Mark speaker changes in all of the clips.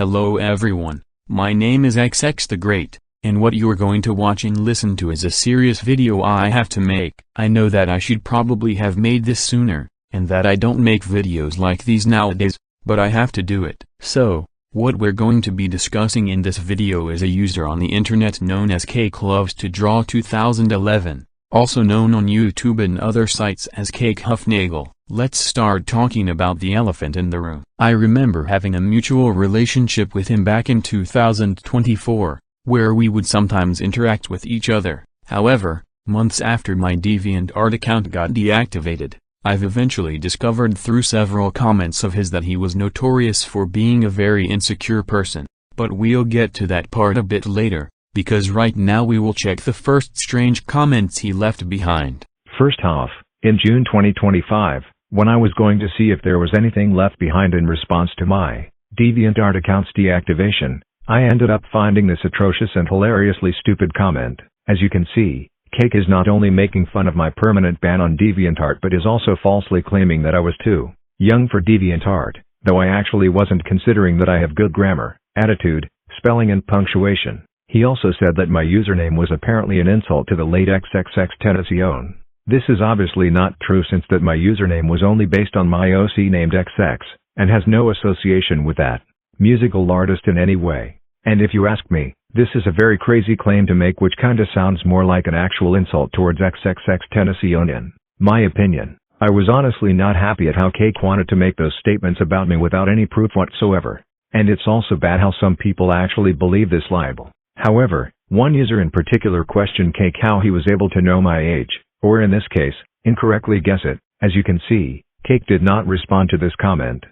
Speaker 1: Hello everyone, my name is XX the Great, and what you are going to watch and listen to is a serious video I have to make. I know that I should probably have made this sooner, and that I don't make videos like these nowadays, but I have to do it. So, what we're going to be discussing in this video is a user on the internet known as Cakelovestodraw2011, also known on YouTube and other sites as CakeHuffNagel. Let's start talking about the elephant in the room. I remember having a mutual relationship with him back in 2024, where we would sometimes interact with each other. However, months after my DeviantArt account got deactivated, I've eventually discovered through several comments of his that he was notorious for being a very insecure person. But we'll get to that part a bit later, because right now we will check the first strange comments he left behind.
Speaker 2: First off, in June 2025, when I was going to see if there was anything left behind in response to my DeviantArt account's deactivation, I ended up finding this atrocious and hilariously stupid comment. As you can see, Cake is not only making fun of my permanent ban on DeviantArt but is also falsely claiming that I was too young for DeviantArt, though I actually wasn't, considering that I have good grammar, attitude, spelling and punctuation. He also said that my username was apparently an insult to the late XXXTentacion. This is obviously not true, since that my username was only based on my OC named XX, and has no association with that musical artist in any way. And if you ask me, this is a very crazy claim to make, which kinda sounds more like an actual insult towards XXXTentacion. In my opinion, I was honestly not happy at how Cake wanted to make those statements about me without any proof whatsoever. And it's also bad how some people actually believe this libel. However, one user in particular questioned Cake how he was able to know my age, or in this case, incorrectly guess it. As you can see, Cake did not respond to this comment.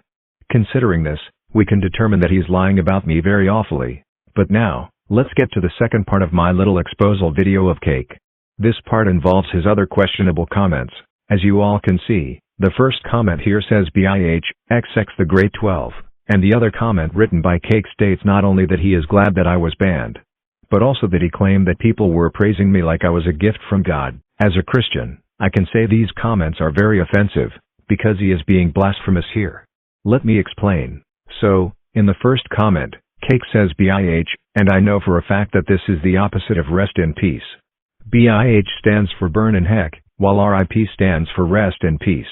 Speaker 2: Considering this, we can determine that he's lying about me very awfully. But now, let's get to the second part of my little exposal video of Cake. This part involves his other questionable comments. As you all can see, the first comment here says BIH, XX the Great 12, and the other comment written by Cake states not only that he is glad that I was banned, but also that he claimed that people were praising me like I was a gift from God. As a Christian, I can say these comments are very offensive, because he is being blasphemous here. Let me explain. So, in the first comment, Cake says BIH, and I know for a fact that this is the opposite of rest in peace. BIH stands for burn in heck, while RIP stands for rest in peace.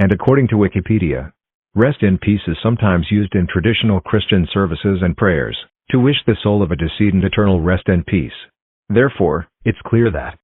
Speaker 2: And according to Wikipedia, rest in peace is sometimes used in traditional Christian services and prayers, to wish the soul of a decedent eternal rest and peace. Therefore, it's clear that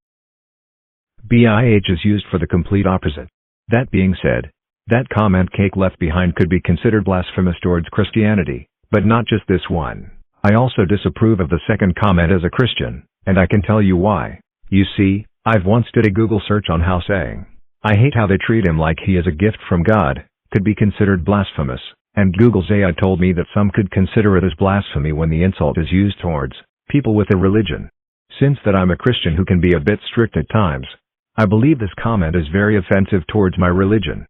Speaker 2: BIH is used for the complete opposite. That being said, that comment Cake left behind could be considered blasphemous towards Christianity, but not just this one. I also disapprove of the second comment as a Christian, and I can tell you why. You see, I've once did a Google search on how saying, "I hate how they treat him like he is a gift from God," could be considered blasphemous, and Google's AI told me that some could consider it as blasphemy when the insult is used towards people with a religion. Since that I'm a Christian who can be a bit strict at times, I believe this comment is very offensive towards my religion.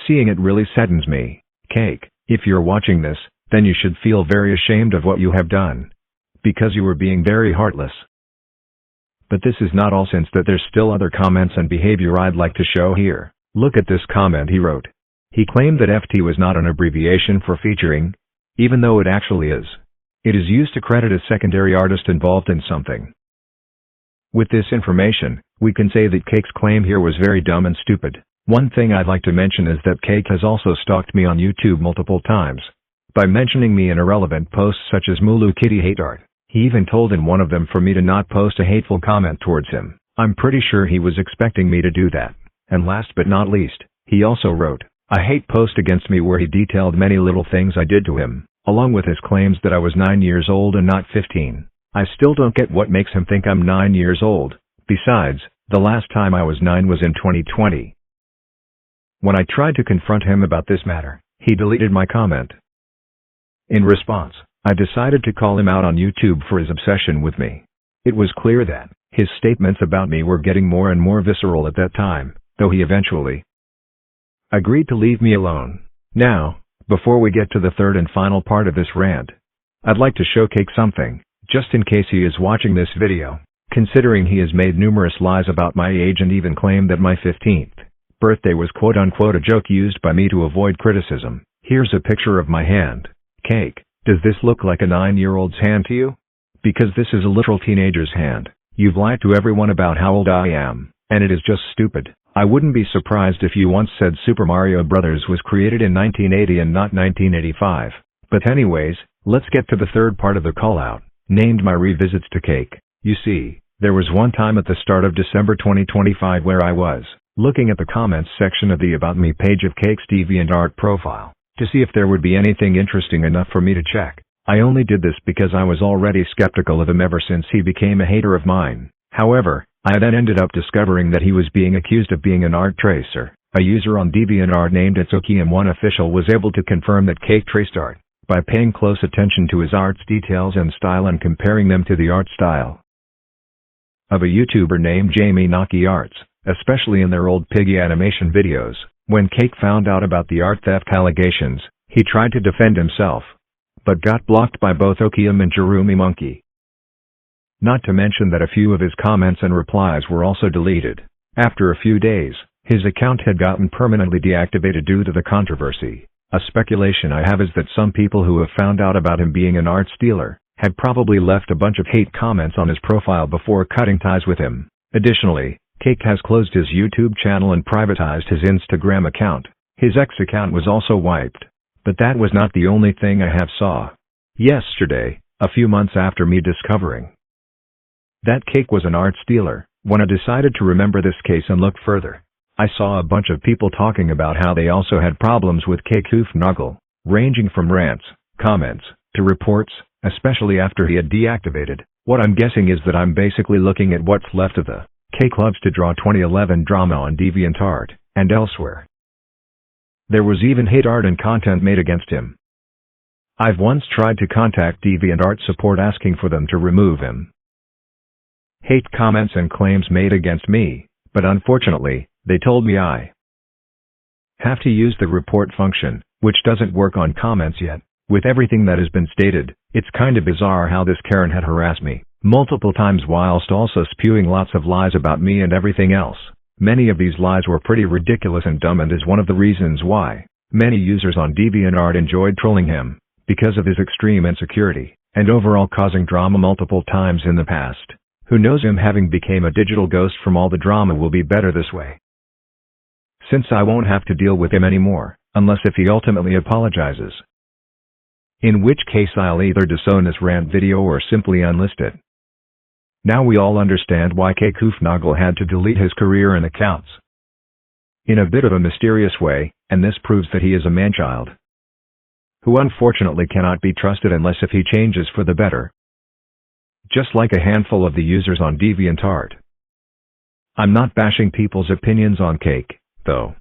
Speaker 2: Seeing it really saddens me. Cake, if you're watching this, then you should feel very ashamed of what you have done, because you were being very heartless. But this is not all, since that there's still other comments and behavior I'd like to show here. Look at this comment he wrote. He claimed that FT was not an abbreviation for featuring, even though it actually is. It is used to credit a secondary artist involved in something. With this information, we can say that Cake's claim here was very dumb and stupid. One thing I'd like to mention is that Cake has also stalked me on YouTube multiple times, by mentioning me in irrelevant posts such as Mulu Kitty Hate Art. He even told in one of them for me to not post a hateful comment towards him. I'm pretty sure he was expecting me to do that. And last but not least, he also wrote a hate post against me where he detailed many little things I did to him, along with his claims that I was 9 years old and not 15. I still don't get what makes him think I'm 9 years old. Besides, the last time I was 9 was in 2020. When I tried to confront him about this matter, he deleted my comment. In response, I decided to call him out on YouTube for his obsession with me. It was clear that his statements about me were getting more and more visceral at that time, though he eventually agreed to leave me alone. Now, before we get to the third and final part of this rant, I'd like to show Cake something, just in case he is watching this video. Considering he has made numerous lies about my age and even claimed that my 15th birthday was quote-unquote a joke used by me to avoid criticism, here's a picture of my hand. Cake, Does this look like a 9-year-old's hand to you? Because this is a literal teenager's hand. You've lied to everyone about how old I am, and it is just stupid. I wouldn't be surprised if you once said Super Mario Bros. Was created in 1980 and not 1985. But anyways, let's get to the third part of the call-out, named My Revisits to Cake. You see, there was one time at the start of December 2025 where I was looking at the comments section of the About Me page of Cake's DeviantArt profile to see if there would be anything interesting enough for me to check. I only did this because I was already skeptical of him ever since he became a hater of mine. However, I then ended up discovering that he was being accused of being an art tracer. A user on DeviantArt named It'sOkayM1Official was able to confirm that Cake traced art by paying close attention to his art's details and style and comparing them to the art style of a YouTuber named JerumiMonke Arts, especially in their old piggy animation videos. When Cake found out about the art theft allegations, he tried to defend himself, but got blocked by both OkayM and JerumiMonke. Not to mention that a few of his comments and replies were also deleted. After a few days, his account had gotten permanently deactivated due to the controversy. A speculation I have is that some people who have found out about him being an art stealer had probably left a bunch of hate comments on his profile before cutting ties with him. Additionally, Cake has closed his YouTube channel and privatized his Instagram account. His X account was also wiped. But that was not the only thing I have saw. Yesterday, a few months after me discovering that Cake was an art stealer, when I decided to remember this case and look further, I saw a bunch of people talking about how they also had problems with Cakelovestodraw2011, ranging from rants, comments, to reports, especially after he had deactivated. What I'm guessing is that I'm basically looking at what's left of the Cakelovestodraw2011 drama on DeviantArt, and elsewhere. There was even hate art and content made against him. I've once tried to contact DeviantArt support asking for them to remove him. Hate comments and claims made against me, but unfortunately, they told me I have to use the report function, which doesn't work on comments yet. With everything that has been stated, it's kinda bizarre how this Karen had harassed me multiple times whilst also spewing lots of lies about me and everything else. Many of these lies were pretty ridiculous and dumb and is one of the reasons why many users on DeviantArt enjoyed trolling him, because of his extreme insecurity, and overall causing drama multiple times in the past. Who knows, him having became a digital ghost from all the drama will be better this way, since I won't have to deal with him anymore, unless if he ultimately apologizes. In which case I'll either disown his rant video or simply unlist it. Now we all understand why Cakelovestodraw2011 had to delete his career and accounts in a bit of a mysterious way, and this proves that he is a man-child who unfortunately cannot be trusted unless if he changes for the better. Just like a handful of the users on DeviantArt. I'm not bashing people's opinions on Cake, though.